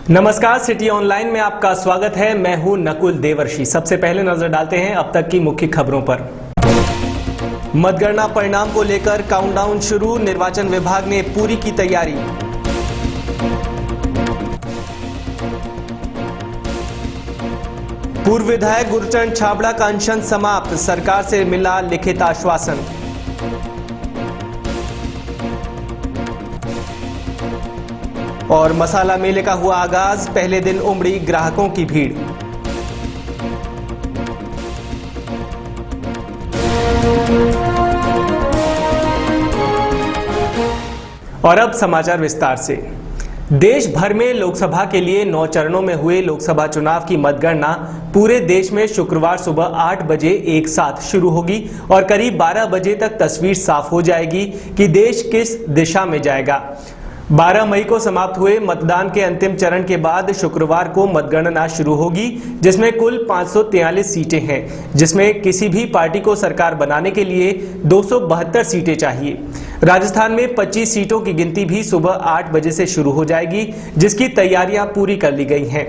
नमस्कार, city online में आपका स्वागत है। मैं हूं नकुल देवर्षि। सबसे पहले नजर डालते हैं अब तक की मुख्य खबरों पर। मतगणना परिणाम को लेकर काउंटडाउन शुरू, निर्वाचन विभाग ने पूरी की तैयारी। पूर्व विधायक गुरचरण छाबड़ा का अनशन समाप्त, सरकार से मिला लिखित आश्वासन। और मसाला मेले का हुआ आगाज, पहले दिन उमड़ी ग्राहकों की भीड़। और अब समाचार विस्तार से। देश भर में लोकसभा के लिए 9 चरणों में हुए लोकसभा चुनाव की मतगणना पूरे देश में शुक्रवार सुबह 8 बजे एक साथ शुरू होगी और करीब 12 बजे तक तस्वीर साफ हो जाएगी कि देश किस दिशा में जाएगा। 12 मई को समाप्त हुए मतदान के अंतिम चरण के बाद शुक्रवार को मतगणना शुरू होगी, जिसमें कुल 543 सीटें हैं, जिसमें किसी भी पार्टी को सरकार बनाने के लिए 272 सीटें चाहिए। राजस्थान में 25 सीटों की गिनती भी सुबह 8 बजे से शुरू हो जाएगी, जिसकी तैयारियां पूरी कर ली गई हैं।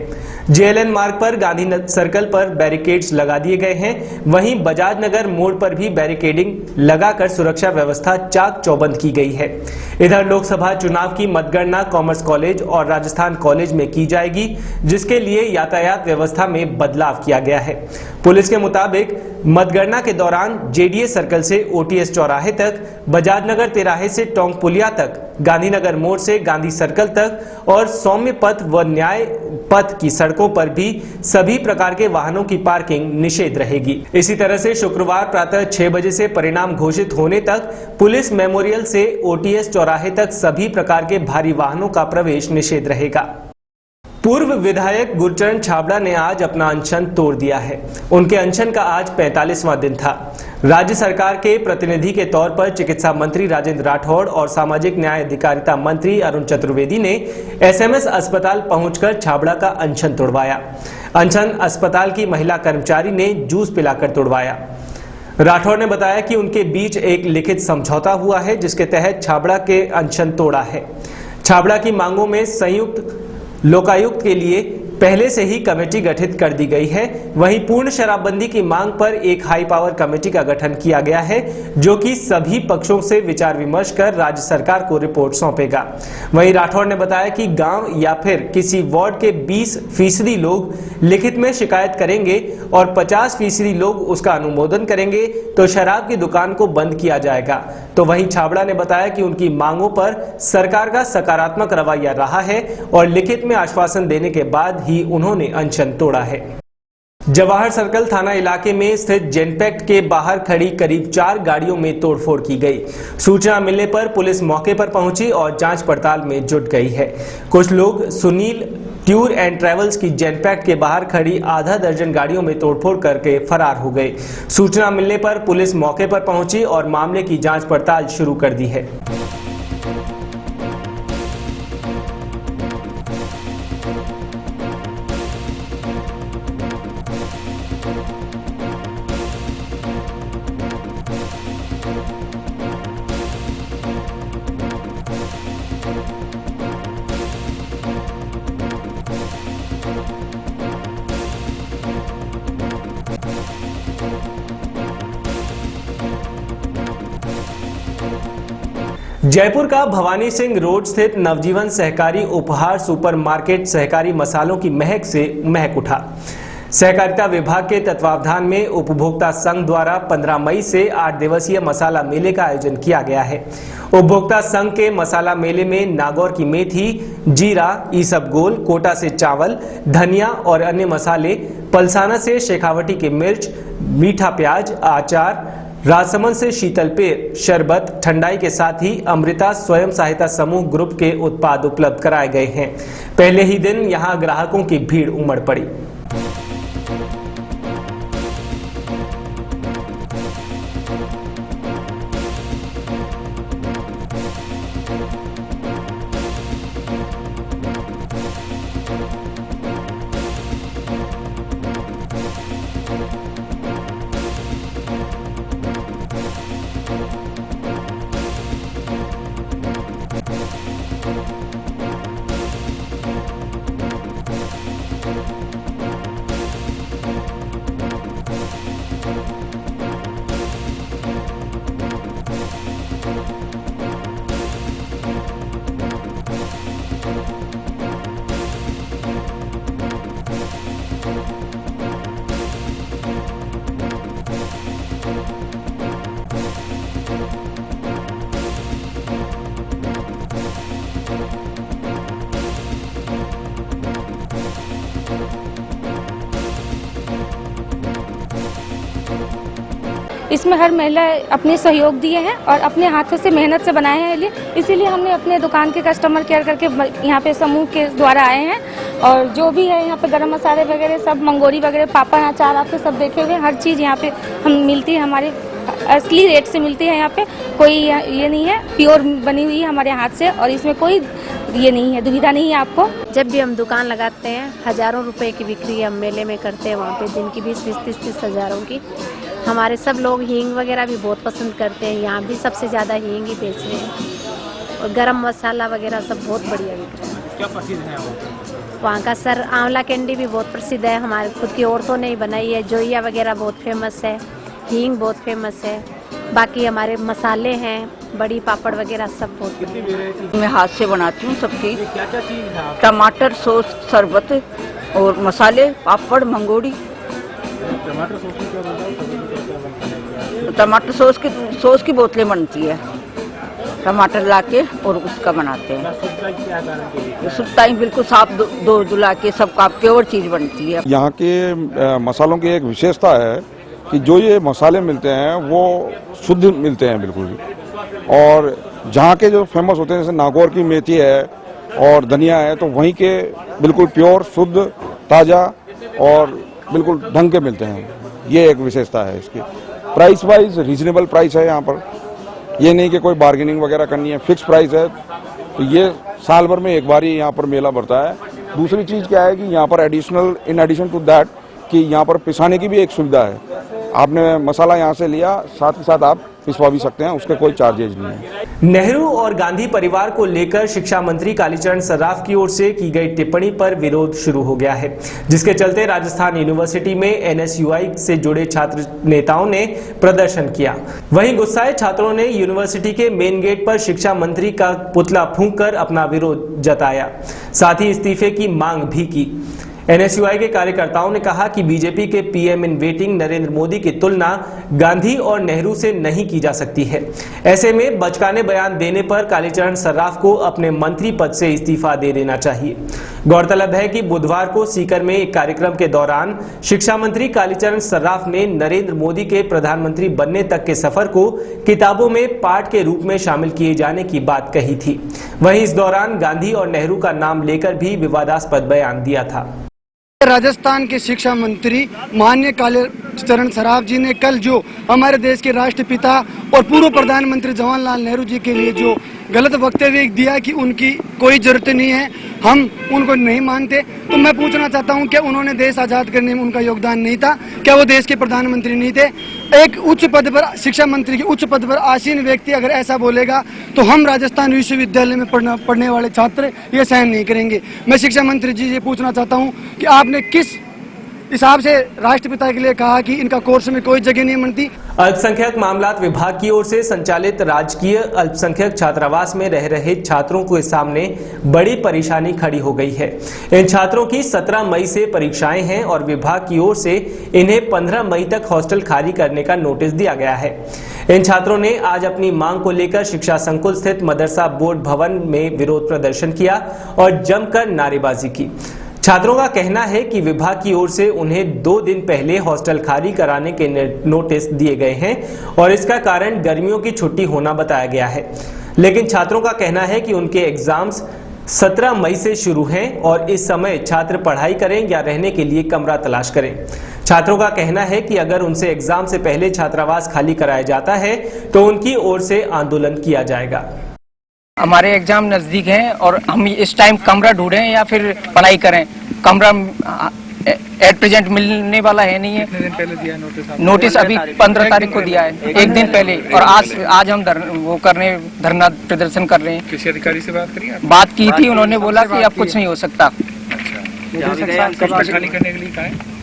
जेएलएन मार्ग पर गांधी सर्कल पर बैरिकेड्स लगा दिए गए हैं। वहीं बजाज नगर मोड़ पर भी बैरिकेडिंग लगाकर सुरक्षा व्यवस्था चाक चौबंद की गई है। इधर लोकसभा चुनाव की मतगणना कॉमर्स कॉलेज और राजस्थान कॉलेज में की जाएगी, जिसके लिए यातायात व्यवस्था में बदलाव किया गया है। पुलिस के मुताबिक मतगणना के दौरान जेडीए सर्कल से ओटीएस चौराहे तक, बजाज नगर तिराहे से टोंक पुलिया तक, गांधीनगर मोड़ से गांधी सर्कल तक और सौम्य पथ व न्याय पथ की सड़कों पर भी सभी प्रकार के वाहनों की पार्किंग निषेध रहेगी। इसी तरह से शुक्रवार प्रातः 6 बजे से परिणाम घोषित होने तक पुलिस मेमोरियल से ओटीएस चौराहे तक सभी प्रकार के भारी वाहनों का प्रवेश निषेध रहेगा। पूर्व विधायक गुरचरण छाबड़ा ने आज अपना अनशन तोड़ दिया है। उनके अनशन का आज 45वां दिन था। राज्य सरकार के प्रतिनिधि के तौर पर चिकित्सा मंत्री राजेंद्र राठौड़ और सामाजिक न्याय अधिकारिता मंत्री अरुण चतुर्वेदी ने एसएमएस अस्पताल पहुंचकर छाबड़ा का अनशन तोड़वाया। अनशन अस्पताल की महिला कर्मचारी ने जूस पिलाकर तोड़वाया। राठौड़ ने बताया कि उनके बीच एक लिखित समझौता हुआ है, जिसके तहत छाबड़ा के अनशन तोड़ा है। छाबड़ा की मांगों में संयुक्त लोकायुक्त के लिए पहले से ही कमेटी गठित कर दी गई है। वहीं पूर्ण शराबबंदी की मांग पर एक हाई पावर कमेटी का गठन किया गया है, जो कि सभी पक्षों से विचार विमर्श कर राज्य सरकार को रिपोर्ट सौंपेगा। वहीं राठौड़ ने बताया कि गांव या फिर किसी वार्ड के 20% लोग लिखित में शिकायत करेंगे और 50% लोग उसका अनुमोदन करेंगे तो शराब की दुकान को बंद किया जाएगा। तो वहीं छाबड़ा ने बताया कि उनकी मांगों पर सरकार का सकारात्मक रवैया रहा है और लिखित में आश्वासन देने के बाद ही उन्होंने अनशन तोड़ा है। जवाहर सर्कल थाना इलाके में स्थित जेनपैक्ट के बाहर खड़ी करीब 4 गाड़ियों में तोड़फोड़ की गई। सूचना मिलने पर पुलिस मौके पर पहुंची और जांच पड़ताल में जुट गई है। कुछ लोग सुनील टूर एंड ट्रेवल्स की जेनपैक्ट के बाहर खड़ी आधा दर्जन गाड़ियों में तोड़फोड़ करके फरार हो गए। सूचना मिलने पर पुलिस मौके पर पहुंची और मामले की जांच पड़ताल शुरू कर दी है। जयपुर का भवानी सिंह रोड स्थित नवजीवन सहकारी उपहार सुपरमार्केट सहकारी मसालों की महक से महक उठा। सहकारिता विभाग के तत्वावधान में उपभोक्ता संघ द्वारा 15 मई से 8 दिवसीय मसाला मेले का आयोजन किया गया है। उपभोक्ता संघ के मसाला मेले में नागौर की मेथी, जीरा, ईसबगोल, कोटा से चावल, धनिया और अन्य मसाले, पलसाना से शेखावटी की मिर्च, मीठा प्याज, आचार, राजसमंद से शीतल पेय, शरबत, ठंडाई के साथ ही अमृता स्वयं सहायता समूह ग्रुप के उत्पाद उपलब्ध कराए गए हैं। पहले ही दिन यहां ग्राहकों की भीड़ उमड़ पड़ी। इसमें हर महिला अपने सहयोग दिए हैं और अपने हाथों से मेहनत से बनाए हैं, इसीलिए हमने अपने दुकान के कस्टमर केयर करके यहाँ पे समूह के द्वारा आए हैं। और जो भी है यहाँ पे गरम मसाले वगैरह सब, मंगोरी वगैरह, पापड़, अचार आपके सब देखे हुए, हर चीज़ यहाँ पे हम मिलती है, हमारे असली रेट से मिलती है। यहाँ पे कोई ये नहीं है, प्योर बनी हुई है हमारे हाथ से, और इसमें कोई ये नहीं है, दुविधा नहीं है आपको। जब भी हम दुकान लगाते हैं, हजारों रुपए की बिक्री हम मेले में करते हैं, वहाँ पे दिन की 20-20, 30-30 हजारों की। हमारे सब लोग हींग वगैरह भी बहुत पसंद करते हैं, यहाँ भी सबसे ज़्यादा हींग ही बेच रहे हैं, और गरम मसाला वगैरह सब बहुत बढ़िया बिक रहा है। क्या प्रसिद्ध है वहाँ का सर आंवला कैंडी भी बहुत प्रसिद्ध है, हमारे खुद की औरतों ने ही बनाई है। जोइया वगैरह बहुत फेमस है, हींग बहुत फेमस है, बाकी हमारे मसाले हैं, बड़ी पापड़ वगैरह सब बहुत। मैं हाथ से बनाती हूँ सब चीज़। क्या क्या चीज़ है आप? टमाटर सॉस, शरबत और मसाले, पापड़, मंगोड़ी। टमाटर सॉस में क्या बनता है? टमाटर सॉस की बोतलें बनती है, टमाटर लाके और उसका बनाते हैं। सुबह टाइम बिल्कुल साफ धो धुला के सब का प्योर चीज़ बनती है। यहाँ के मसालों की एक विशेषता है कि जो ये मसाले मिलते हैं वो शुद्ध मिलते हैं बिल्कुल ही। और जहाँ के जो फेमस होते हैं जैसे नागौर की मेथी है और धनिया है, तो वहीं के बिल्कुल प्योर, शुद्ध, ताज़ा और बिल्कुल ढंग के मिलते हैं। ये एक विशेषता है इसकी। प्राइस वाइज रीजनेबल प्राइस है यहाँ पर, ये नहीं कि कोई बार्गेनिंग वगैरह करनी है, फिक्स प्राइस है। तो ये साल भर में एक बार ही यहाँ पर मेला बढ़ता है। दूसरी चीज़ क्या है कि यहाँ पर इन एडिशन टू दैट कि यहाँ पर पिसाने की भी एक सुविधा है। आपने मसाला यहाँ से लिया, साथ ही साथ आप पिसवा भी सकते हैं, उसके कोई चार्जेज नहीं है। नेहरू और गांधी परिवार को लेकर शिक्षा मंत्री कालीचरण सर्राफ की ओर से की गई टिप्पणी पर विरोध शुरू हो गया है, जिसके चलते राजस्थान यूनिवर्सिटी में एनएसयूआई से जुड़े छात्र नेताओं ने प्रदर्शन किया। वहीं गुस्साए छात्रों ने यूनिवर्सिटी के मेन गेट पर शिक्षा मंत्री का पुतला फूंककर अपना विरोध जताया, साथ ही इस्तीफे की मांग भी की। एनएसयूआई के कार्यकर्ताओं ने कहा कि बीजेपी के PM in waiting Narendra Modi की तुलना गांधी और नेहरू से नहीं की जा सकती है। ऐसे में बचकाने बयान देने पर कालीचरण सर्राफ को अपने मंत्री पद से इस्तीफा दे देना चाहिए। गौरतलब है कि बुधवार को सीकर में एक कार्यक्रम के दौरान शिक्षा मंत्री कालीचरण सर्राफ ने नरेंद्र मोदी के प्रधानमंत्री बनने तक के सफर को किताबों में पाठ के रूप में शामिल किए जाने की बात कही थी। वहीं इस दौरान गांधी और नेहरू का नाम लेकर भी विवादास्पद बयान दिया था। राजस्थान के शिक्षा मंत्री माननीय कालीचरण सर्राफ जी ने कल जो हमारे देश के राष्ट्रपिता और पूर्व प्रधानमंत्री जवाहरलाल नेहरू जी के लिए जो गलत वक्तव्य दिया कि उनकी कोई जरूरत नहीं है, हम उनको नहीं मानते, तो मैं पूछना चाहता हूं क्या उन्होंने देश आज़ाद करने में उनका योगदान नहीं था? क्या वो देश के प्रधानमंत्री नहीं थे? एक उच्च पद पर, शिक्षा मंत्री के उच्च पद पर आसीन व्यक्ति अगर ऐसा बोलेगा तो हम राजस्थान विश्वविद्यालय में पढ़ने वाले छात्र ये सहन नहीं करेंगे। मैं शिक्षा मंत्री जी ये पूछना चाहता हूँ कि आपने किस हिसाब से राष्ट्रपिता के लिए कहा कि इनका कोर्स में कोई जगह नहीं बनती? अल्पसंख्यक मामलात विभाग की ओर से संचालित राजकीय अल्पसंख्यक छात्रावास में रह रहे छात्रों के सामने बड़ी परेशानी खड़ी हो गई है। इन छात्रों की 17 मई से परीक्षाएं हैं और विभाग की ओर से इन्हें 15 मई तक हॉस्टल खाली करने का नोटिस दिया गया है। इन छात्रों ने आज अपनी मांग को लेकर शिक्षा संकुल स्थित मदरसा बोर्ड भवन में विरोध प्रदर्शन किया और जमकर नारेबाजी की। छात्रों का कहना है कि विभाग की ओर से उन्हें 2 दिन पहले हॉस्टल खाली कराने के नोटिस दिए गए हैं और इसका कारण गर्मियों की छुट्टी होना बताया गया है। लेकिन छात्रों का कहना है कि उनके एग्जाम्स 17 मई से शुरू हैं और इस समय छात्र पढ़ाई करें या रहने के लिए कमरा तलाश करें। छात्रों का कहना है कि अगर उनसे एग्जाम से पहले छात्रावास खाली कराया जाता है तो उनकी ओर से आंदोलन किया जाएगा। हमारे एग्जाम नज़दीक हैं और हम इस टाइम कमरा ढूंढें या फिर पढ़ाई करें। कमरा एट प्रेजेंट मिलने वाला है नहीं है। कितने दिन पहले दिया नोटिस अभी 15 तारीख को दिया है, एक दिन पहले। और आज हम धरना प्रदर्शन कर रहे हैं। किसी अधिकारी से बात करी? बात की थी, उन्होंने बोला कि अब कुछ नहीं हो सकता। कब तक खाली करने के लिए कहा है?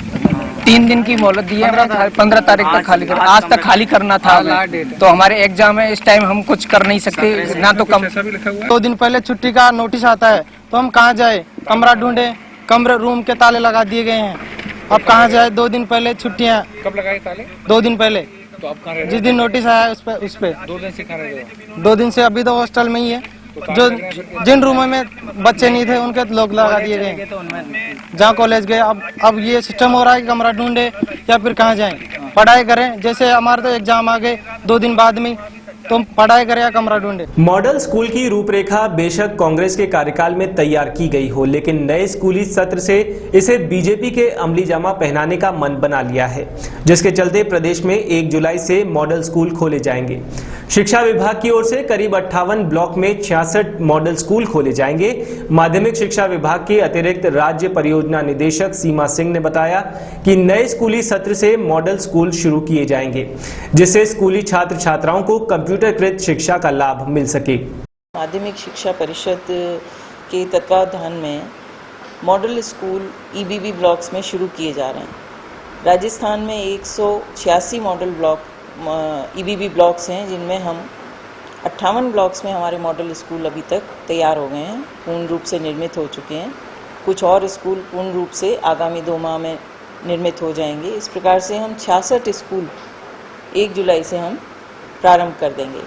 3 दिन की मोहलत दी है, 15 तारीख तक खाली कर। आज तक खाली करना था तो हमारे एग्जाम है, इस टाइम हम कुछ कर नहीं सकते ना। तो कम 2 दिन पहले छुट्टी का नोटिस आता है तो हम कहाँ जाए? कमरा ढूंढे, कमरे रूम के ताले लगा दिए गए हैं। अब कहाँ जाए? 2 दिन पहले छुट्टियाँ। कब लगाए ताले? 2 दिन पहले। तो आप कहाँ रह रहे? जिस दिन नोटिस आया उस पे 2 दिन से कहाँ रह रहे हो? 2 दिन से अभी तो हॉस्टल में ही है। जो जिन रूमों में बच्चे नहीं थे उनके लोग लगा दिए गए, जहाँ कॉलेज गए। अब ये सिस्टम हो रहा है कि कमरा ढूंढे या फिर कहाँ जाएं। पढ़ाई करें। जैसे हमारे तो एग्जाम आ गए 2 दिन बाद में, तो पढ़ाई करें या कमरा ढूंढे। मॉडल स्कूल की रूपरेखा बेशक कांग्रेस के कार्यकाल में तैयार की गई हो, लेकिन नए स्कूली सत्र से इसे बीजेपी के अमली जामा पहनाने का मन बना लिया है, जिसके चलते प्रदेश में 1 जुलाई से मॉडल स्कूल खोले जाएंगे। शिक्षा विभाग की ओर से करीब 58 ब्लॉक में 66 मॉडल स्कूल खोले जाएंगे। माध्यमिक शिक्षा विभाग के अतिरिक्त राज्य परियोजना निदेशक सीमा सिंह ने बताया कि नए स्कूली सत्र से मॉडल स्कूल शुरू किए जाएंगे, जिससे स्कूली छात्र छात्राओं को कंप्यूटरकृत शिक्षा का लाभ मिल सके। माध्यमिक शिक्षा परिषद के तत्वावधान में मॉडल स्कूल ईबीबी ब्लॉक्स में शुरू किए जा रहे हैं। राजस्थान में 186 मॉडल ब्लॉक ईबीबी ब्लॉक्स हैं, जिनमें हम 58 ब्लॉक्स में हमारे मॉडल स्कूल अभी तक तैयार हो गए हैं, पूर्ण रूप से निर्मित हो चुके हैं। कुछ और स्कूल पूर्ण रूप से आगामी 2 माह में निर्मित हो जाएंगे। इस प्रकार से हम 66 स्कूल 1 जुलाई से हम प्रारंभ कर देंगे।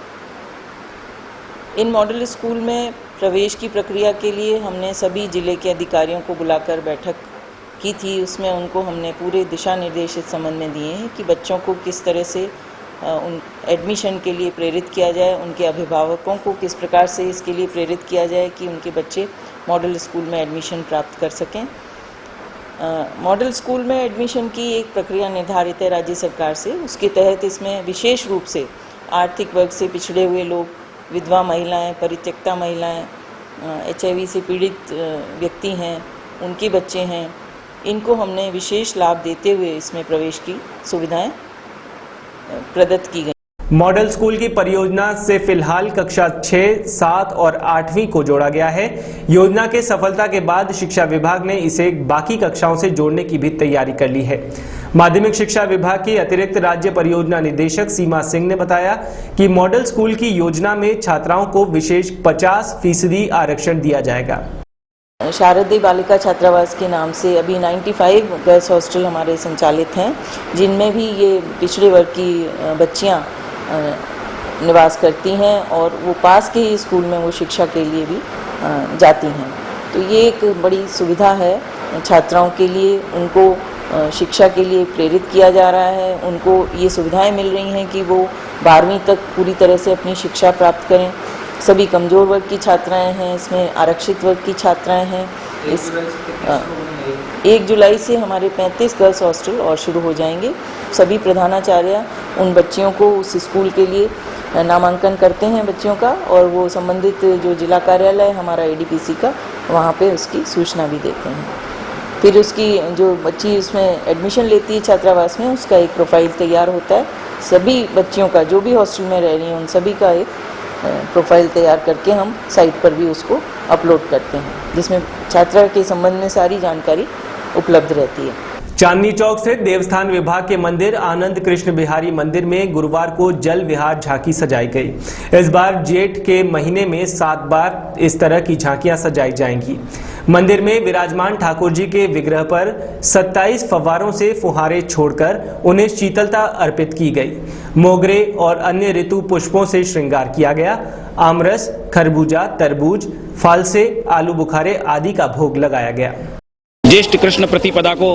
इन मॉडल स्कूल में प्रवेश की प्रक्रिया के लिए हमने सभी जिले के अधिकारियों को बुलाकर बैठक की थी। उसमें उनको हमने पूरे दिशा निर्देश इस संबंध में दिए हैं कि बच्चों को किस तरह से उन एडमिशन के लिए प्रेरित किया जाए, उनके अभिभावकों को किस प्रकार से इसके लिए प्रेरित किया जाए कि उनके बच्चे मॉडल स्कूल में एडमिशन प्राप्त कर सकें। मॉडल स्कूल में एडमिशन की एक प्रक्रिया निर्धारित है राज्य सरकार से। उसके तहत इसमें विशेष रूप से आर्थिक वर्ग से पिछड़े हुए लोग, विधवा महिलाएं, परित्यक्ता महिलाएं, HIV से पीड़ित व्यक्ति हैं, उनके बच्चे हैं, इनको हमने विशेष लाभ देते हुए इसमें प्रवेश की सुविधाएं प्रदत्त की गई। मॉडल स्कूल की परियोजना से फिलहाल कक्षा 6, 7 और 8वीं को जोड़ा गया है। योजना के सफलता के बाद शिक्षा विभाग ने इसे बाकी कक्षाओं से जोड़ने की भी तैयारी कर ली है। माध्यमिक शिक्षा विभाग की अतिरिक्त राज्य परियोजना निदेशक सीमा सिंह ने बताया कि मॉडल स्कूल की योजना में छात्राओं को विशेष 50% आरक्षण दिया जाएगा। शारदीय बालिका छात्रावास के नाम से अभी 95 गर्ल्स हॉस्टल हमारे संचालित हैं, जिनमें भी ये पिछड़े वर्ग की बच्चियां निवास करती हैं और वो पास के ही स्कूल में वो शिक्षा के लिए भी जाती हैं। तो ये एक बड़ी सुविधा है छात्राओं के लिए। उनको शिक्षा के लिए प्रेरित किया जा रहा है, उनको ये सुविधाएं मिल रही हैं कि वो 12वीं तक पूरी तरह से अपनी शिक्षा प्राप्त करें। सभी कमज़ोर वर्ग की छात्राएं हैं, इसमें आरक्षित वर्ग की छात्राएं हैं। 1 जुलाई से हमारे 35 गर्ल्स हॉस्टल और शुरू हो जाएंगे। सभी प्रधानाचार्य उन बच्चियों को उस स्कूल के लिए नामांकन करते हैं बच्चियों का, और वो संबंधित जो जिला कार्यालय है हमारा ADPC का, वहाँ पे उसकी सूचना भी देते हैं। फिर उसकी जो बच्ची उसमें एडमिशन लेती है छात्रावास में, उसका एक प्रोफाइल तैयार होता है। सभी बच्चियों का जो भी हॉस्टल में रह रही हैं उन सभी का एक प्रोफाइल तैयार करके हम साइट पर भी उसको अपलोड करते हैं, जिसमें छात्रा के संबंध में सारी जानकारी उपलब्ध रहती है। चांदनी चौक स्थित देवस्थान विभाग के मंदिर आनंद कृष्ण बिहारी मंदिर में गुरुवार को जल विहार झांकी सजाई गई। इस बार जेठ के महीने में 7 बार इस तरह की झांकियां सजाई जाएंगी। मंदिर में विराजमान ठाकुर जी के विग्रह पर 27 फव्वारों से फुहारे छोड़कर उन्हें शीतलता अर्पित की गई। मोगरे और अन्य ऋतु पुष्पों से श्रृंगार किया गया। आमरस, खरबूजा, तरबूज, फालसे, आलू बुखारे आदि का भोग लगाया गया। ज्येष्ठ कृष्ण प्रतिपदा को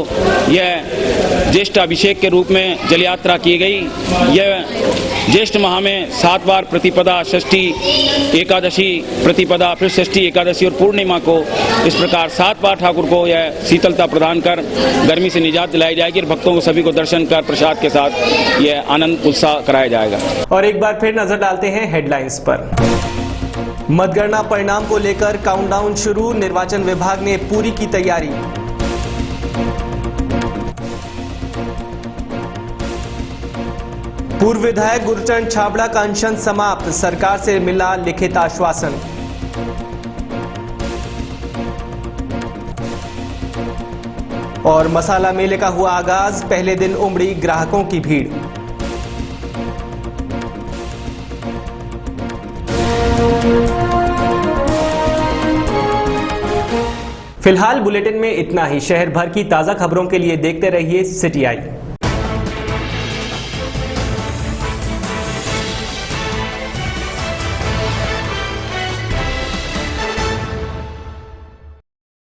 यह ज्येष्ठ अभिषेक के रूप में जल यात्रा की गई। यह ज्येष्ठ माह में 7 बार प्रतिपदा, षष्ठी, एकादशी, प्रतिपदा, फिर षष्ठी, एकादशी और पूर्णिमा को इस प्रकार 7 बार ठाकुर को यह शीतलता प्रदान कर गर्मी से निजात दिलाई जाएगी और भक्तों को सभी को दर्शन कर प्रसाद के साथ यह आनंद उत्साह कराया जाएगा। और एक बार फिर नजर डालते हैं हेडलाइंस पर। मतगणना परिणाम को लेकर काउंटडाउन शुरू, निर्वाचन विभाग ने पूरी की तैयारी। पूर्व विधायक गुरचरण छाबड़ा का अनशन समाप्त, सरकार से मिला लिखित आश्वासन। और मसाला मेले का हुआ आगाज, पहले दिन उमड़ी ग्राहकों की भीड़। फिलहाल बुलेटिन में इतना ही। शहर भर की ताजा खबरों के लिए देखते रहिए सिटी आई।